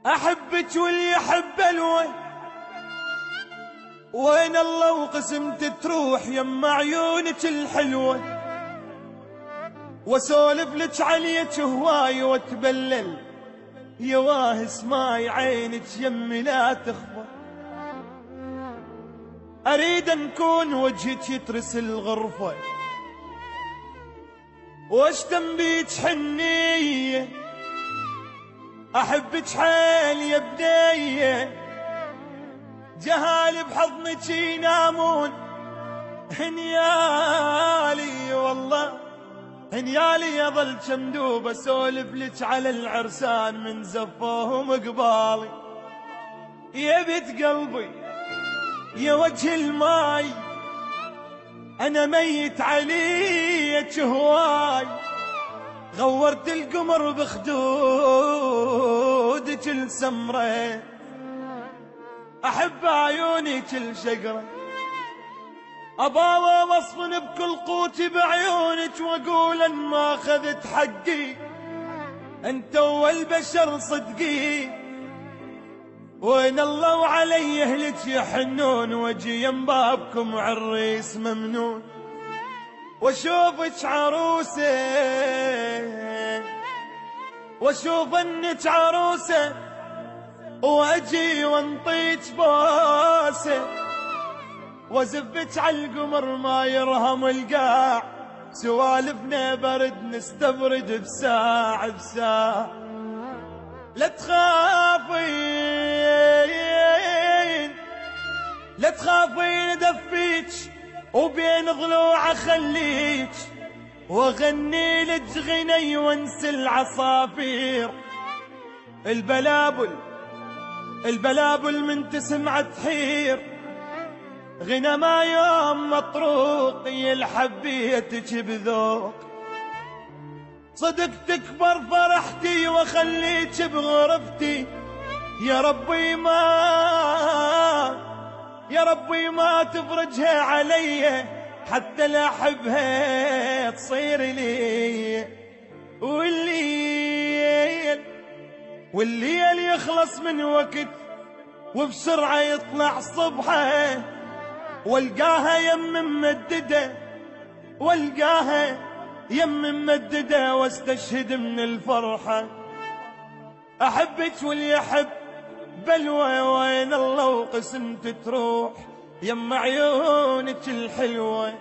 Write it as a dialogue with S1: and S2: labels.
S1: أحبك واللي يحب الوين، وين الله وقسمت تروح يما عيونك الحلوة، واسولف لك عليك هواي واتبلل يواه اسماي عينك يمي لا تخفى. أريد نكون وجهك يترس الغرفة واشتم بيك حنية، أحبك حيل يا بنية، جهال بحضنك ينامون هنيالي والله هنيالي، يظل شمدوب اسولف لك على العرسان من زفوهم قبالي. يا بيت قلبي يا وجه الماي، انا ميت عليك هواي، غورت القمر بخدودك السمرة، احب عيونك الشقرة، اباوى وصفن بكل قوتي بعيونك، واقول ان ما اخذت حقي انت والبشر صدقي، وين الله وعلي اهلك يحنون، واجي يم بابكم عريس ممنون، واشوفك عروسه واشوف انك عروسه، واجي وانطيك بوسه، وازفك عالقمر ما يرهم القاع، سوالفنا برد نستبرد بساعة بساعة. لا تخافين لا تخافين دفيك وبين ضلوع خليك، واغني لك غني وانسى العصافير. البلابل من تسمع تحير، غنى ما يوم مطروق يلحبيتك بذوق، صدق تكبر فرحتي واخليك بغرفتي، يا ربي ما تفرجها علي، حتى لا احبها تصير لي. والليل يخلص من وقت وبسرعة يطلع صبحه، والقاها يم ممددة واستشهد من الفرحة. أحبك واللي يحب بلوى، وين الله وقسمت تروح يم عيونك الحلوة.